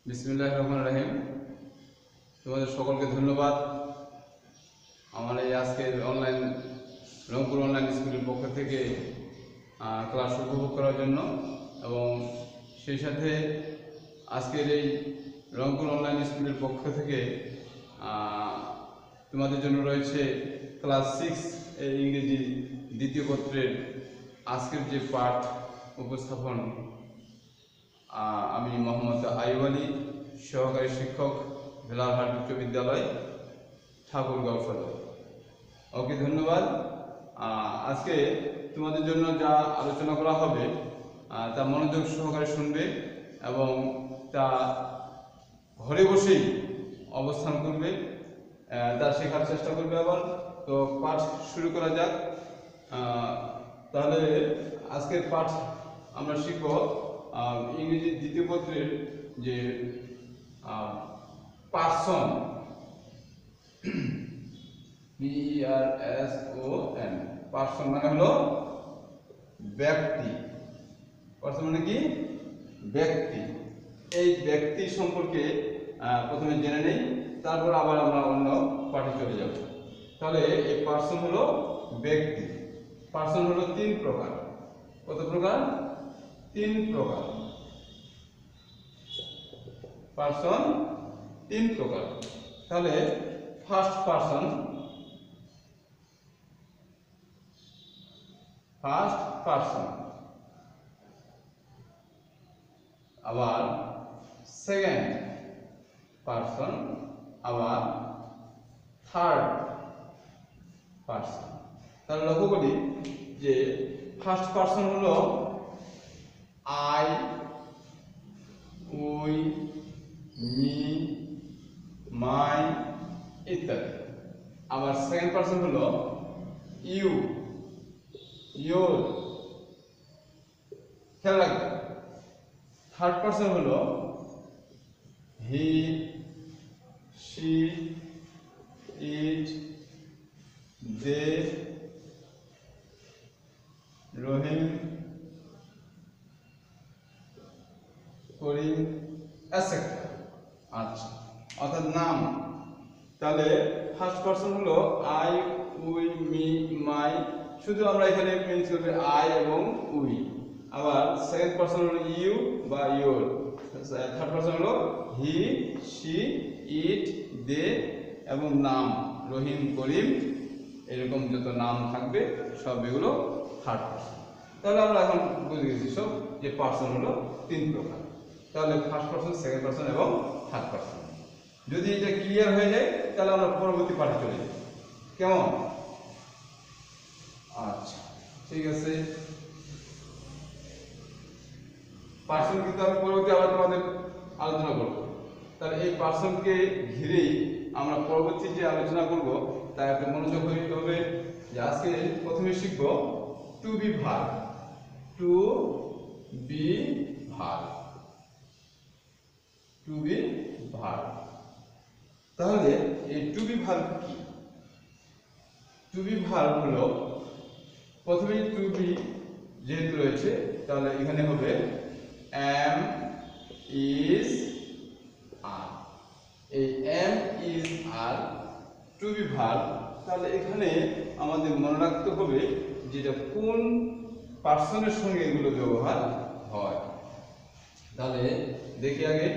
বিসমিল্লাহির রহমানির রহিম। তোমাদের সকলকে ধন্যবাদ আমার এই আজকের অনলাইন রংপুর অনলাইন স্কুলের পক্ষ থেকে ক্লাস উপভোগ করার জন্য, এবং সেই সাথে আজকের এই রংপুর অনলাইন স্কুলের পক্ষ থেকে তোমাদের জন্য রয়েছে ক্লাস 6 এর ইংরেজি দ্বিতীয় পত্রের আজকের যে পাঠ উপস্থাপন। আমি মোহাম্মদ আইয়ুব আলী, সহকারী শিক্ষক, বেলারহাট উচ্চ বিদ্যালয়, ঠাকুরগাঁও সদর। ওকে, ধন্যবাদ। আজকে তোমাদের জন্য যা আলোচনা করা হবে তা মনোযোগ সহকারে শুনবে এবং তা ঘরে বসেই অবস্থান করবে, তা শেখার চেষ্টা করবে। আবার তো পাঠ শুরু করা যাক। তাহলে আজকের পাঠ আমরা শিখব ইংরেজি দ্বিতীয় পত্রের যে পার্সন, PERSON, পার্সন মানে হলো ব্যক্তি। পার্সন মানে কি? ব্যক্তি। এই ব্যক্তি সম্পর্কে প্রথমে জেনে নেই, তারপর আবার আমরা অন্য পাঠে চলে যাব। তাহলে এই পার্সন হলো ব্যক্তি। পার্সন হলো 3 প্রকার। কত প্রকার? 3 প্রকার। পার্সন 3 প্রকার। তাহলে ফার্স্ট পার্সন, আবার সেকেন্ড পার্সন, আবার থার্ড পার্সন। তাহলে লক্ষ্য করি যে ফার্স্ট পার্সন হলো আই, উই, মি, মাই ইত্যাদি। আবার সেকেন্ড পার্সন হলো ইউ, ইয়োর। খেয়াল রাখবেন। থার্ড পার্সন হলো হি, she, it, they, Rahim, Karim, etcetera. আচ্ছা, অর্থাৎ নাম। তাহলে ফার্স্ট পার্সন হলো আই, উই, মি, মাই। শুধু আমরা এখানে মেনশন করব আই এবং উই। আবার সেকেন্ড পার্সন হলো ইউ বা ইয়োর। থার্ড পার্সন হলো হি, শি, ইট, দে এবং নাম রহিম, করিম, এরকম যত নাম থাকবে সব এগুলো থার্ড পার্সন। তাহলে আমরা এখন বুঝে গেছি সব যে পার্সন হলো 3 প্রকার। তাহলে ফার্স্ট পার্সন, সেকেন্ড পার্সন এবং থার্ড পার্সন। যদি এটা ক্লিয়ার হয়ে যায় তাহলে আমরা পরবর্তী পাঠে চলে যাই। কেমন? আচ্ছা, ঠিক আছে। পার্সন কিন্তু আমি পরবর্তী আবার তোমাদের আলোচনা করব। তাহলে এই পার্সনকে ঘিরেই আমরা পরবর্তী যে আলোচনা করব তা একটা মনোযোগ দিতে হবে। যে আজকে প্রথমে শিখব to be verb. To be verb, to be verb. তাহলে এই টু বি ভার্ব কি? টু বি ভার্ব হলো, প্রথমে টু বি যেহেতু রয়েছে তাহলে এখানে হবে am, is, are। এই am, is, are to be verb. তাহলে এখানে আমাদের মনে রাখতে হবে যেটা কোন পার্সনের সঙ্গে এগুলো ব্যবহার হয়। তাহলে দেখি আগে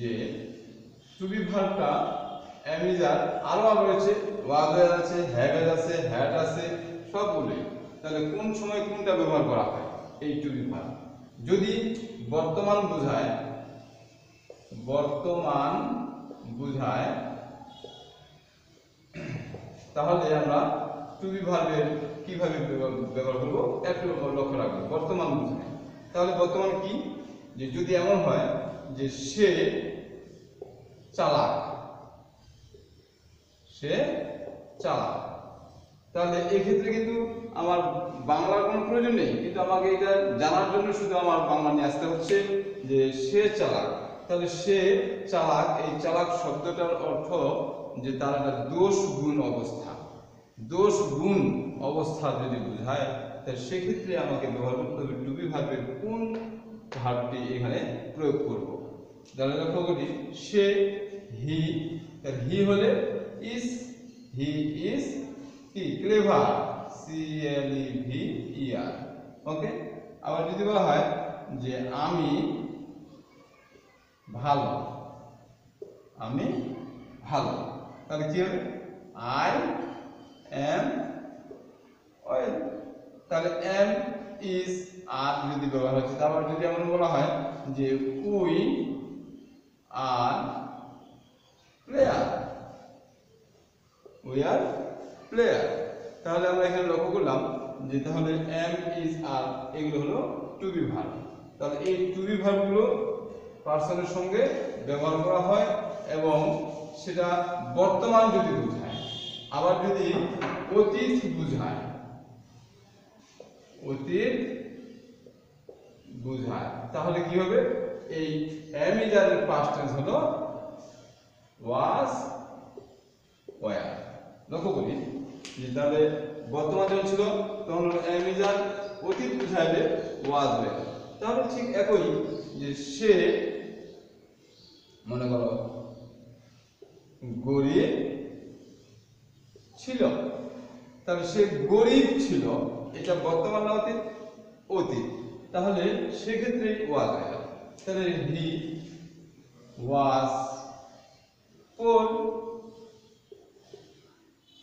যে টু বি ভার্বটা am, is, are আরো রয়েছে, was আছে, have আছে, had আছে, সবগুলোই। তাহলে কোন সময় কোনটা ব্যবহার করা হয় এই টু বি ভার্ব? যদি বর্তমান বোঝায়, তাহলে আমরা টু বি ভার্বের কিভাবে ব্যবহার করব একটু লক্ষ্য রাখবো। বর্তমান বোঝায়, তাহলে বর্তমান কি? যে যদি এমন হয় যে সে চালাক, সে চালাক, তাহলে এক্ষেত্রে কিন্তু আমার বাংলার কোনো প্রয়োজন নেই, কিন্তু আমাকে এটা জানার জন্য শুধু আমার বাংলা নিয়ে আসতে হচ্ছে যে সে চালাক। তাহলে সে চালাক, এই চালাক শব্দটার অর্থ যে তার একটা দোষ গুণ অবস্থা। দোষ গুণ অবস্থা যদি বোঝায় তাহলে সেক্ষেত্রে আমাকে ব্যবহার করতে হবে টু বি ভার্বের কোন ভার্বটি এখানে প্রয়োগ করব। তাহলে লক্ষ্য করি সে হি, তাহলে হি হলে ইজ, হি ইজ কি ক্লেভার, CLEVER। ওকে, আবার যদি বলা হয় যে আমি ভালো, আমি ভালো, তাহলে কি হবে আই এম ওয়েল। তাহলে এম ইজ আর যদি ব্যবহার হচ্ছে, তারপর যদি এমন বলা হয় যে we are player, we are player, তাহলে আমরা এখানে লক্ষ্য করলাম যে তাহলে এম ইজ আর এগুলো হলো টু বি ভার্ব। তাহলে এই টু বি ভার্বগুলো পার্সনের সঙ্গে ব্যবহার করা হয় এবং সেটা বর্তমান যদি বোঝায়, আবার যদি অতীত বোঝায়, অতীত বোঝায় তাহলে কি হবে এই এম ইজ আর এর পাস্ট টেন্স হলো ওয়াজ ওয়্যার। লক্ষ্য করি যে তাহলে বর্তমান যখন ছিল তখন হলো এম ইজ আর, অতীত বোঝাইলে ওয়াজ ওয়্যার। তাহলে ঠিক একই যে সে মনে করো গরিব ছিল, তাহলে সে গরিব ছিল, এটা বর্তমান না অতীত? অতীত। তাহলে সেক্ষেত্রে ওয়াজ হয়ে গেল। তাহলে হি ওয়াজ পোর,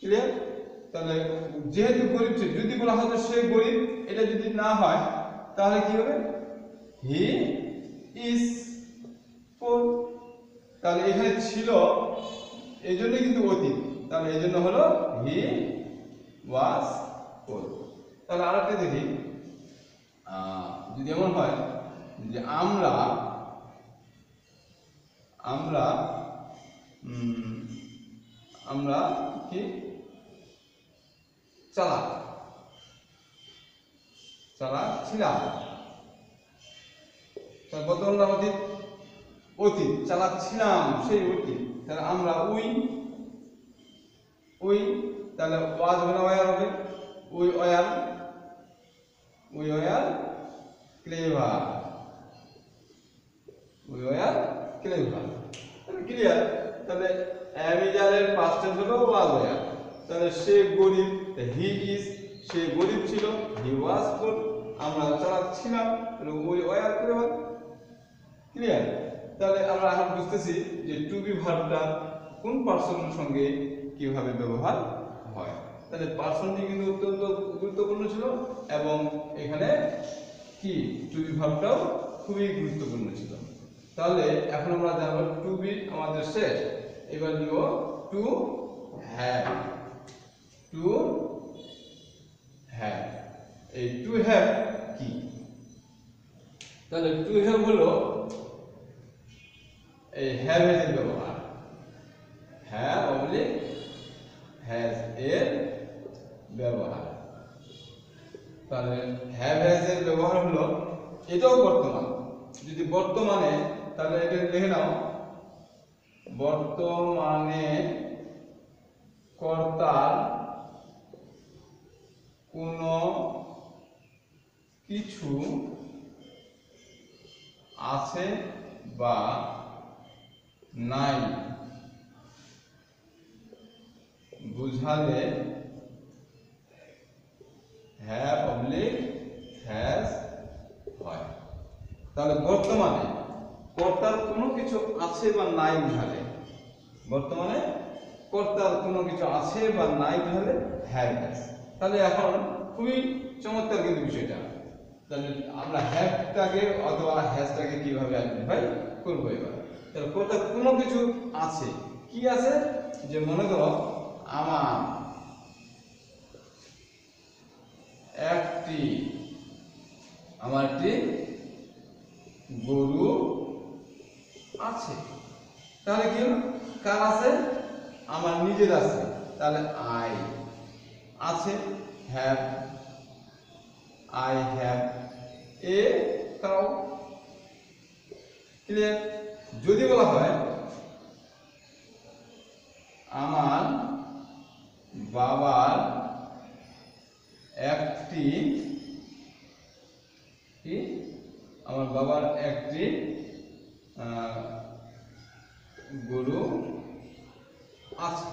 ক্লিয়ার? তাহলে যেহেতু গরিব ছিল, যদি বলা হতো সে গরিব, এটা যদি না হয় তাহলে কি হবে হি ইজ পোর। তাহলে এখানে ছিল এই জন্য কিন্তু অতীত, তাহলে এই জন্য হলো হি ওয়াজ পোর। তাহলে আরেকটা দেখি, যদি এমন হয় যে আমরা আমরা আমরা কি চালাক, চালাক ছিলাম, তাহলে বর্তমান না অতীত? অতীত, চালাক ছিলাম সেই অতীত। তাহলে আমরা উই, উই, তাহলে ওয়াজ হলো ওয়্যার হবে, we were, we were clever, we were clever. তাহলে ক্লিয়ার? তাহলে এম ইজ আর এর পাস্ট টেন্স হলো ওয়াজ ওয়্যার। তাহলে সে গরিব, হি ইজ, সে গরিব ছিল, হি ওয়াজ পোর, আমরা চালাক ছিলাম, উই ওয়্যার ক্লেভার। ক্লিয়ার? তাহলে আমরা এখন বুঝতেছি যে টু বি ভার্বটা কোন পার্সনের সঙ্গে কিভাবে ব্যবহার হয়। তাহলে পার্সনটি কিন্তু অত্যন্ত গুরুত্বপূর্ণ ছিল এবং এখানে কি টু বি ভার্বটাও খুবই গুরুত্বপূর্ণ ছিল। তাহলে এখন আমরা জানবো টু বি আমাদের শেষ, এবার নিব টু হ্যাভ। টু হ্যাভ, এই টু হ্যাভ কি? তাহলে টু হ্যাভ হলো এই হ্যাভ এর ব্যবহার, হ্যাভ অবলিক হ্যাজ এর ব্যবহার। তাহলে হ্যাভ হ্যাজ এর ব্যবহার হলো, এটাও বর্তমান, যদি বর্তমানে, তাহলে এটা লিখে নাও, বর্তমানে কর্তার কোনো কিছু আছে বা নাই বুঝালে হ্যাভ অবলিক হ্যাজ হয়। তাহলে বর্তমানে কর্তার কোনো কিছু আছে বা নাই বুঝালে, বর্তমানে কর্তার কোনো কিছু আছে বা নাই বুঝালে হ্যাভ হ্যাজ। তাহলে এখন খুবই চমৎকার কিন্তু বিষয়টা। তাহলে আমরা হ্যাভটাকে অথবা হ্যাজটাকে কিভাবে আইডেন্টিফাই করবো এবার। তাহলে কর্তার কোনো কিছু আছে, কি আছে? যে মনে করো আমার একটি গরু আছে, তাহলে কি হলো? কার আছে? আমার নিজের আছে, তাহলে আই আছে, have, I have a cow. Clear? যদি বলা হয় আমার বাবার একটি কি, আমার বাবার একটি গরু আছে।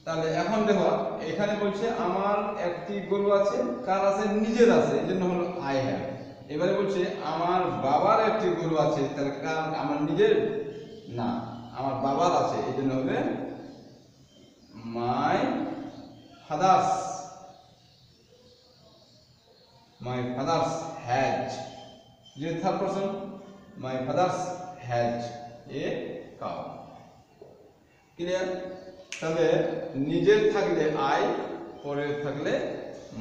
তাহলে এখন দেখো এখানে বলছে আমার একটি গরু আছে, কার আছে? নিজের আছে, এই জন্য হলো আই হ্যাভ। এবারে বলছে আমার বাবার একটি গরু আছে, তাহলে কার? আমার নিজের না, আমার বাবার আছে, এই জন্য হবে my fathers. My fathers has, যে third person, my fathers has a cow. Clear? তাহলে নিজের থাকলে আই, পরের থাকলে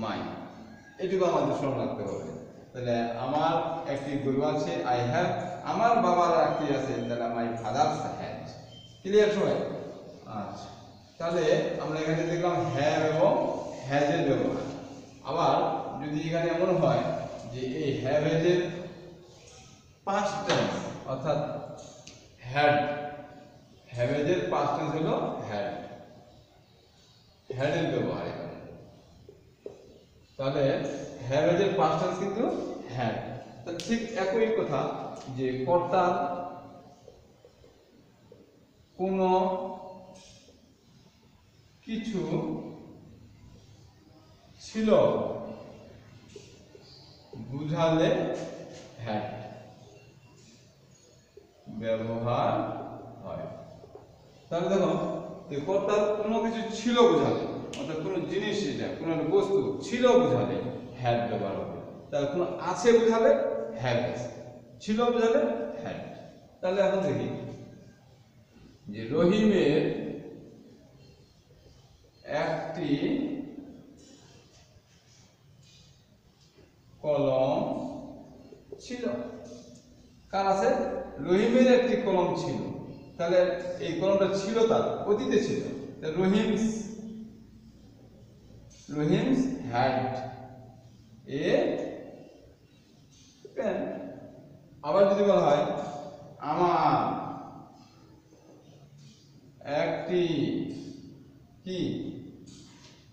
মাই, এটুকু আমাদের স্মরণ রাখতে হবে। তাহলে আমার একটি গরু আছে, আই হ্যাভ। আমার বাবার একটি আছে, তাহলে মাই ফাদার্স হ্যাজ। ক্লিয়ার সবাই? আচ্ছা, তাহলে আমরা এখানে দেখলাম হ্যাভ এবং হ্যাজের ব্যবহার। আবার যদি এখানে এমন হয় যে এই হ্যাভ হ্যাজের পাস্ট টেন্স অর্থাৎ হ্যাড, হ্যাভেজের পাস্ট টেন্স হলো হ্যাড, হ্যাডের ব্যবহার এখানে। তাহলে হ্যাভেজের পাস্ট টেন্স কিন্তু হ্যাড। তাহলে ঠিক একই কথা যে কর্তার কোনো কিছু ছিল বুঝালে হ্যাড ব্যবহার হয়। তাহলে দেখো যে কর্তার কোনো কিছু ছিল বোঝালে, অর্থাৎ কোনো জিনিস, এটা কোনো বস্তু ছিল বোঝালে হ্যাড ব্যবহার হবে। তাহলে কোনো আছে বোঝালে হ্যাভ, ছিল বোঝালে হ্যাড। তাহলে এখন দেখি যে রহিমের একটি কলম ছিল। কার আছে? রহিমের একটি কলম ছিল। তাহলে এই কলমটা ছিল তার, অতীতে ছিল। Rahim's had a pen. আবার যদি বলা হয় আমার একটি কি,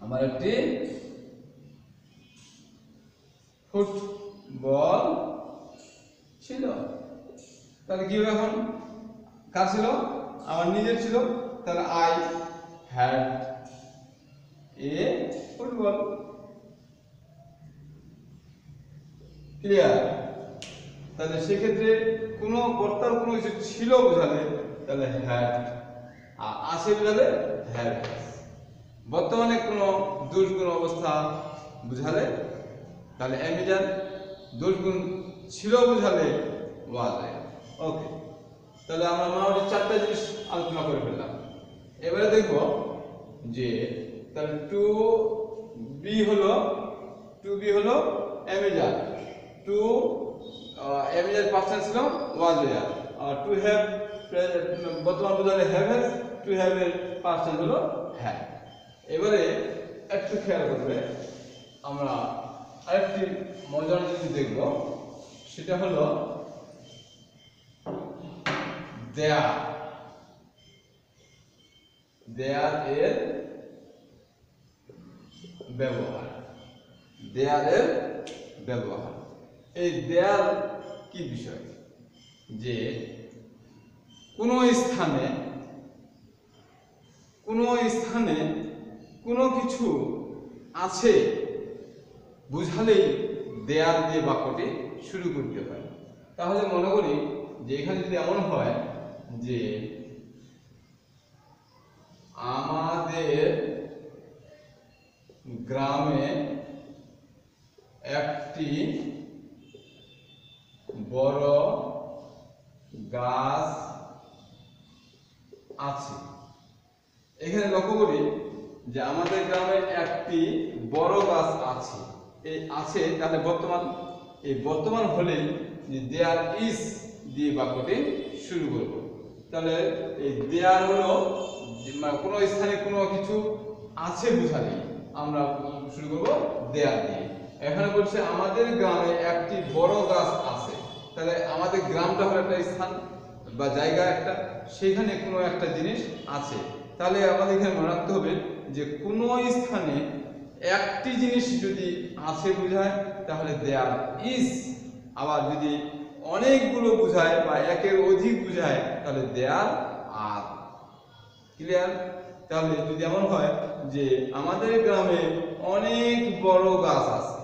আমার একটি ফুটবল ছিল। তাহলে কি হবে এখন? কার ছিল? আমার নিজের ছিল। তাহলে I had a football. Clear? তাহলে সেক্ষেত্রে কোনো কর্তার কোনো কিছু ছিল বোঝালে তাহলে হ্যাড, আর আছে বোঝালে হ্যাড। বর্তমানে কোনো দুর্গুণ অবস্থা বুঝালে তাহলে এমিজান, দুর্গুণ ছিল বুঝালে ওয়াজ। ওকে, তাহলে আমরা মোটামুটি 4টা জিনিস আলোচনা করে ফেললাম। এবারে দেখব যে তাহলে টু বি হলো এমিজান, টু এমিজান পাস্ট টেন্স ছিল ওয়াজ ওয়ার, আর টু হ্যাভ বর্তমান বোঝালে হ্যাভ হ্যাজ, টু হ্যাভ এর পাস্ট টেন্স হলো হ্যাভ। এবারে একটু খেয়াল করবে, আমরা আরেকটি মজার জিনিস দেখব, সেটা হলো দেয়ার। দেয়ার এর ব্যবহার, দেয়ার এর ব্যবহার। এই দেয়ার কি বিষয়? যে কোনো স্থানে কোনো কিছু আছে বুঝালেই দেয়ার দিয়ে বাক্যটি শুরু করতে হয়। তাহলে মনে করি যে এখানে যদি এমন হয় যে আমাদের গ্রামে একটি বড় গাছ আছে। এখানে লক্ষ্য করি যে আমাদের গ্রামে একটি বড় গাছ আছে, এই আছে তাহলে বর্তমান, এই বর্তমান হলেই যে দেয়ার ইজ দিয়ে বাক্যটি শুরু করব। তাহলে এই দেয়ার হলো কোনো স্থানে কোনো কিছু আছে বুঝালে আমরা শুরু করব দেয়ার দিয়ে। এখানে বলছে আমাদের গ্রামে একটি বড় গাছ আছে, তাহলে আমাদের গ্রামটা হলো একটা স্থান বা জায়গা একটা, সেখানে কোনো একটা জিনিস আছে। তাহলে আমাদের এখানে মনে রাখতে হবে যে কোনো স্থানে একটি জিনিস যদি আছে বোঝায় তাহলে দেয়ার ইজ, আবার যদি অনেকগুলো বোঝায় বা একের অধিক বোঝায় তাহলে দেয়ার আর। ক্লিয়ার? তাহলে যদি এমন হয় যে আমাদের গ্রামে অনেক বড় গাছ আছে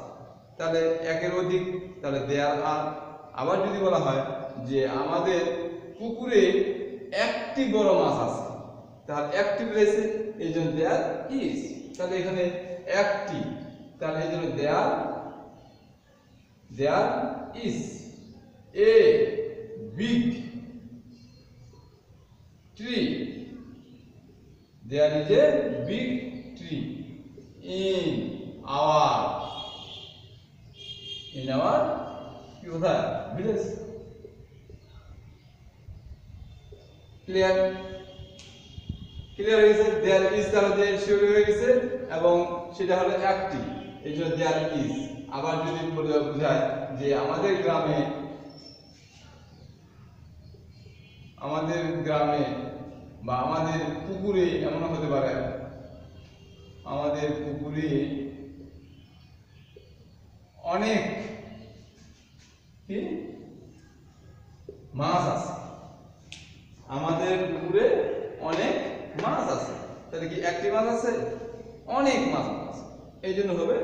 তাহলে একের অধিক, তাহলে দেয়ার আর। আবার যদি বলা হয় যে আমাদের পুকুরে একটি বড় মাছ আছে তাহলে একটি রয়েছে এই জন্য দেয়ার ইজ। তাহলে এখানে একটি, তাহলে এই জন্য there is a big tree. There is a big tree in our কি কোথায় ভিলেজ। ক্লিয়ার? ক্লিয়ার হয়ে গেছে? দেয়ার ইজ তাহলে দেয়ার শিওর হয়ে গেছে এবং সেটা হলো একটি, এই জন্য দেয়ার ইজ। আবার যদি বোঝায় যে আমাদের গ্রামে বা আমাদের পুকুরে, এমন হতে পারে আমাদের পুকুরে অনেক কি মাছ আছে। আমাদের পুকুরে অনেক মাছ আছে, তাহলে কি একটি মাছ আছে? অনেক মাছ আছে, এই জন্য হবে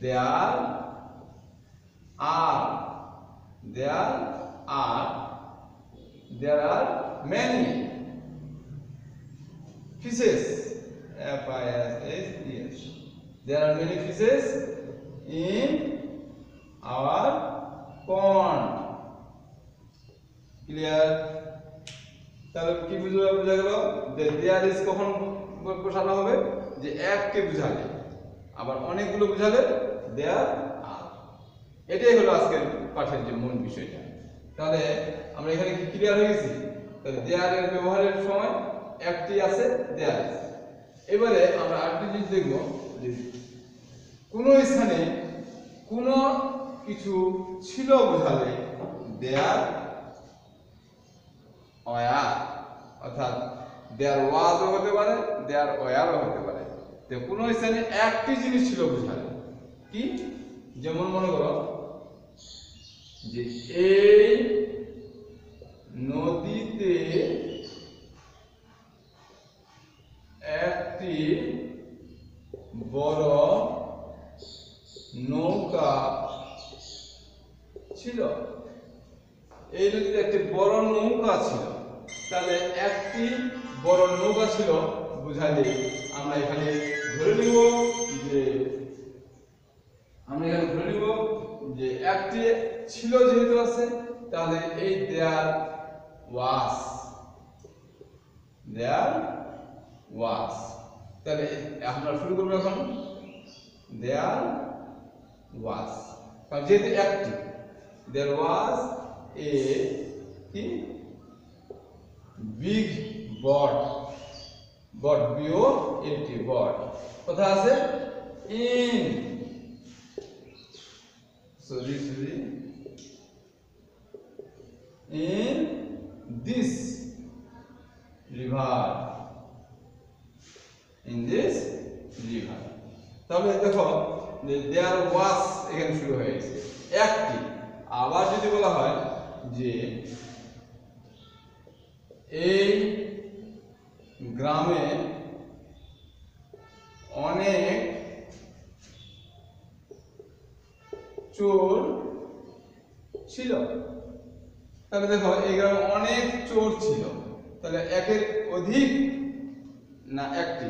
দেয়ার আর। There are many fishes. F-I-S-H-E-S. There are many fishes in our pond. Clear? তাহলে কি বোঝা গেল? দেয়ার ইজ কখন বসানো হবে? যে এককে বোঝালে, আবার অনেকগুলো বোঝালে দেয়ার আর। এটাই হলো আজকের পাঠের যে মূল বিষয়টা। তাহলে আমরা এখানে কি ক্লিয়ার হয়ে গেছি? তাহলে দেয়ার এর ব্যবহারের সময় একটি আছে দেয়ার। এবারে আমরা আরেকটি জিনিস দেখব যে কোনো স্থানে কোনো কিছু ছিল বোঝালে দেয়ার ওয়ার, অর্থাৎ দেয়ার ওয়াজও হতে পারে, দেয়ার ওয়ারও হতে পারে। তো কোনো স্থানে একটি জিনিস ছিল বোঝালে কি, যেমন মনে করো যে এই নদীতে একটি বড় নৌকা ছিল। এই নদীতে একটি বড় নৌকা ছিল, তাহলে একটি বড় নৌকা ছিল বুঝাইলে আমরা এখানে ধরে নিব যে একটি ছিল যেহেতু আছে, তাহলে এই দেয়ার ওয়াজ। তাহলে আমরা শুরু করবো এখন দেয়ার ওয়াজ, কারণ যেহেতু একটি। দেয়ার ওয়াজ এ কি বিগ বট, BOT বট কোথায় আছে? ইন in this river, তাহলে দেখো দেয়ার ওয়াজ এখানে শুরু হয়ে গেছে একটি। আবার যদি বলা হয় যে এই গ্রামে অনেক চোর ছিল, তাহলে দেখো এই গ্রামে অনেক চোর ছিল, তাহলে একের অধিক না একটি?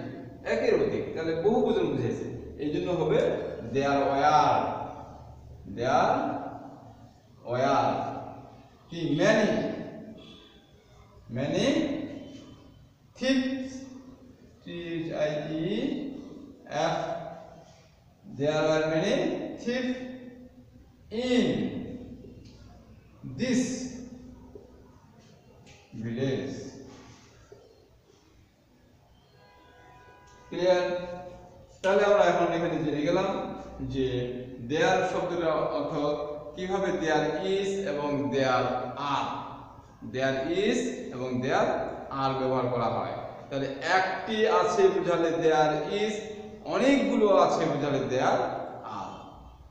একের অধিক, তাহলে বহু বচন বুঝাইছে, এই জন্য হবে দেয়ার ওয়ার কি many thieves, THIEF, there were many thieves in this village. Clear? তাহলে আমরা এখন এখানে জেনে গেলাম যে দেয়ার শব্দের অর্থ কিভাবে দেয়ার ইজ এবং দেয়ার আর ব্যবহার করা হয়। তাহলে একটি আছে বুঝালে দেয়ার ইজ, অনেকগুলো আছে বুঝালে দেয়ার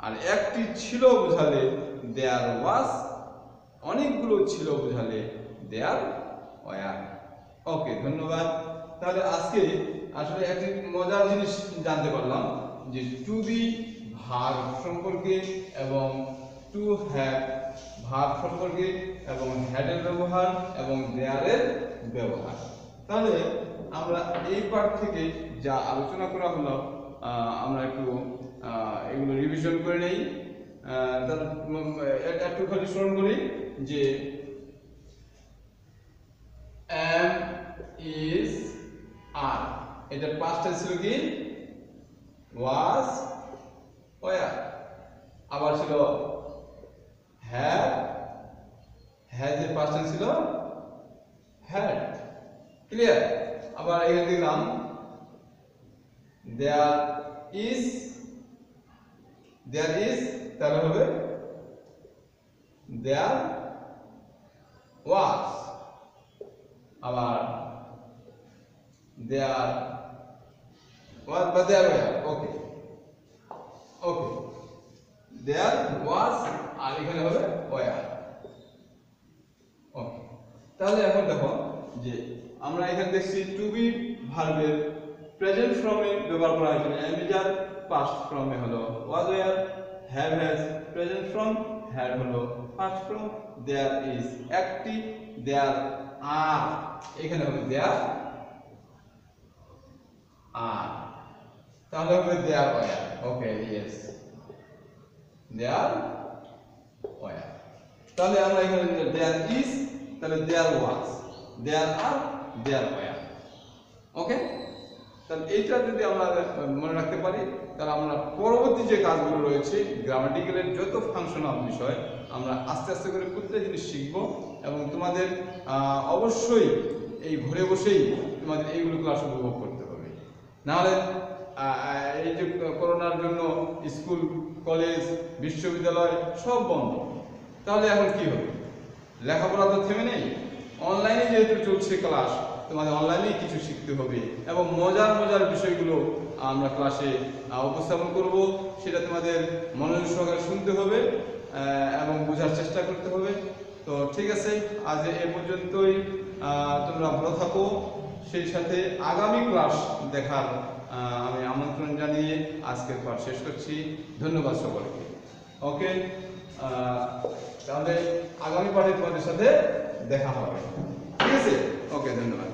আর একটি ছিল বুঝালে দেয়ার ওয়াজ, অনেকগুলো ছিল বোঝালে দেয়ার ওয়ার। ওকে, ধন্যবাদ। তাহলে আজকে আসলে একটি মজার জিনিস জানতে পারলাম যে টু বি ভার্ব সম্পর্কে এবং টু হ্যাভ ভার্ব সম্পর্কে এবং হ্যাডের ব্যবহার এবং দেয়ারের ব্যবহার। তাহলে আমরা এই পার্ট থেকে যা আলোচনা করা হলো আমরা একটু এগুলো রিভিশন করে নেই। তার একটু খালি স্মরণ করি যে am is are, এটার past tense ছিল কি was were, আবার ছিল have, has এর past tense ছিল had, ক্লিয়ার। আবার এখানে দেখলাম there is তাহলে হবে there was, আবার there was বা there were। Okay okay, there was আর এখানে হবে were। ওকে, তাহলে এখন দেখো যে আমরা এখানে দেখছি টু বি ভার্বের প্রেজেন্ট ফর্মে ব্যবহার করা হয়েছে am is are, পাস্ট ফর্মে হলো was were, have has present form, had হলো পাস্ট ফর্ম, there is একটি, there are এখানে হবে there are, তাহলে হবে there were। Okay, yes, there were। তাহলে আমরা এখানে there is, তাহলে there was, there are, there were। ওকে, তাহলে এইটা যদি আমরা মনে রাখতে পারি তাহলে আমরা পরবর্তী যে কাজগুলো রয়েছে গ্রামাটিক্যালের যত ফাংশনাল বিষয় আমরা আস্তে আস্তে করে প্রত্যেকটা জিনিস শিখব এবং তোমাদের অবশ্যই এই ঘরে বসেই তোমাদের এইগুলো ক্লাস উপভোগ করতে হবে। নাহলে এই যে করোনার জন্য স্কুল কলেজ বিশ্ববিদ্যালয় সব বন্ধ, তাহলে এখন কি হবে? লেখাপড়া তো থেমে নেই, অনলাইনে যেহেতু চলছে ক্লাস, তোমাদের অনলাইনেই কিছু শিখতে হবে এবং মজার মজার বিষয়গুলো আমরা ক্লাসে উপস্থাপন করব, সেটা তোমাদের মনোযোগ সহকারে শুনতে হবে এবং বোঝার চেষ্টা করতে হবে। তো ঠিক আছে, আজ এ পর্যন্তই, তোমরা ভালো থাকো। সেই সাথে আগামী ক্লাস দেখার আমি আমন্ত্রণ জানিয়ে আজকের পাঠ শেষ করছি। ধন্যবাদ সকলকে। ওকে, তাহলে আগামী পাঠে তোমাদের সাথে দেখা হবে, ঠিক আছে? ওকে, ধন্যবাদ।